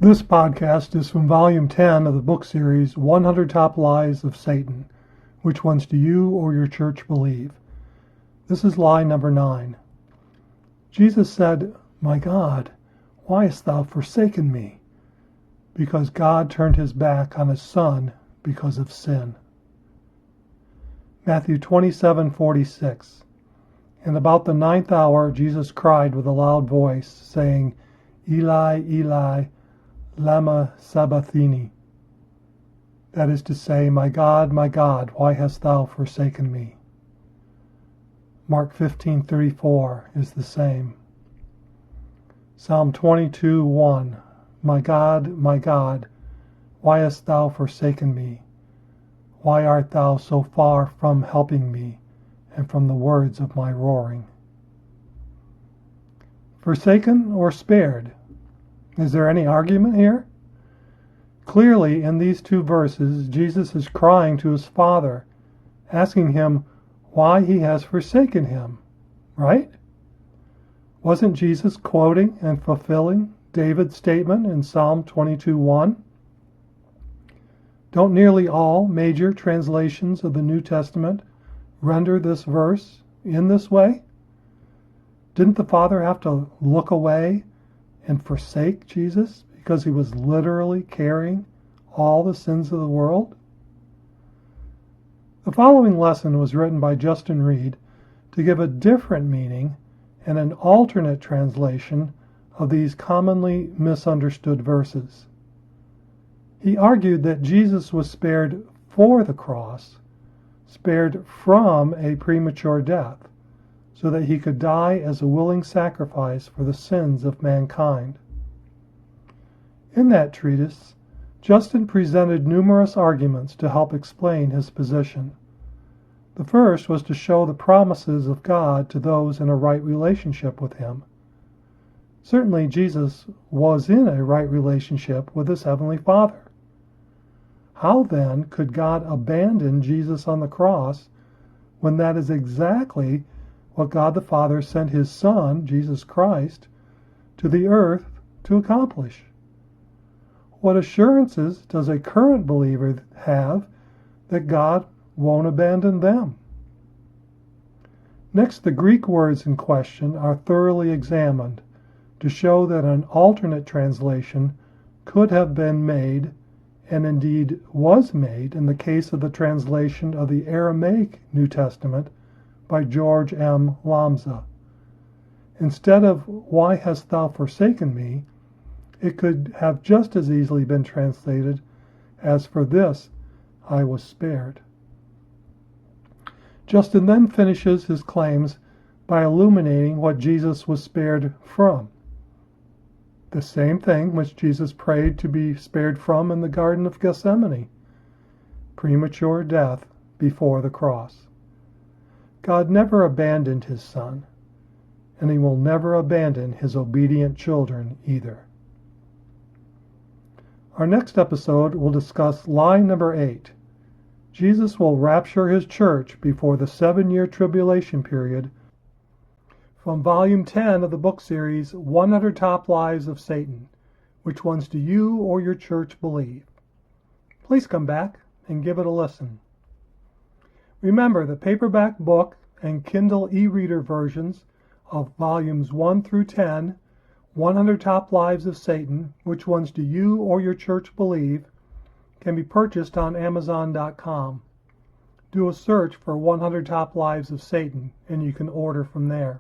This podcast is from Volume 10 of the book series 100 Top Lies of Satan. Which ones do you or your church believe? This is lie number 9. Jesus said, "My God, why hast thou forsaken me?" Because God turned his back on his Son because of sin. Matthew 27:46. And about the 9th hour Jesus cried with a loud voice, saying, Eli, Eli, lama sabachthani. That is to say, my God, why hast thou forsaken me? Mark 15:34 is the same. Psalm 22:1. My God, why hast thou forsaken me? Why art thou so far from helping me and from the words of my roaring? Forsaken or spared? Is there any argument here? Clearly, in these two verses, Jesus is crying to his Father, asking him why he has forsaken him, right? Wasn't Jesus quoting and fulfilling David's statement in Psalm 22:1? Don't nearly all major translations of the New Testament render this verse in this way? Didn't the Father have to look away and forsake Jesus because he was literally carrying all the sins of the world? The following lesson was written by Justin Reid to give a different meaning and an alternate translation of these commonly misunderstood verses. He argued that Jesus was spared for the cross, spared from a premature death, so that he could die as a willing sacrifice for the sins of mankind. In that treatise, Justin presented numerous arguments to help explain his position. The first was to show the promises of God to those in a right relationship with him. Certainly, Jesus was in a right relationship with his heavenly Father. How then could God abandon Jesus on the cross when that is exactly what God the Father sent his Son, Jesus Christ, to the earth to accomplish? What assurances does a current believer have that God won't abandon them? Next, the Greek words in question are thoroughly examined to show that an alternate translation could have been made, and indeed was made in the case of the translation of the Aramaic New Testament by George M. Lamza. Instead of, "Why hast thou forsaken me?" it could have just as easily been translated as, "For this I was spared." Justin then finishes his claims by illuminating what Jesus was spared from. The same thing which Jesus prayed to be spared from in the Garden of Gethsemane: premature death before the cross. God never abandoned his Son, and he will never abandon his obedient children either. Our next episode will discuss lie number 8. Jesus will rapture his church before the 7-year tribulation period, from Volume 10 of the book series 100 Top Lies of Satan. Which ones do you or your church believe? Please come back and give it a listen. Remember, the paperback book and Kindle e-reader versions of Volumes 1 through 10, 100 Top Lies of Satan, Which Ones Do You or Your Church Believe, can be purchased on Amazon.com. Do a search for 100 Top Lies of Satan, and you can order from there.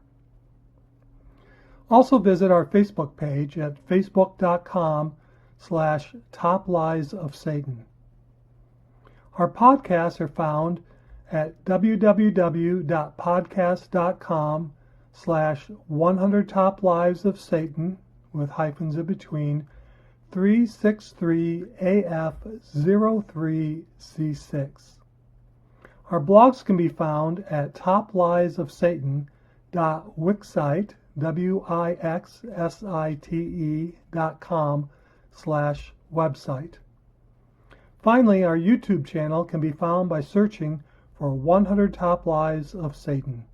Also visit our Facebook page at facebook.com/Top Lies of Satan. Our podcasts are found at www.podcast.com/100 Top Lives of Satan, with hyphens in between, 363AF03C6. Our blogs can be found at topliesofsatan.wixsite.com/website. Finally, our YouTube channel can be found by searching for 100 Top Lies of Satan.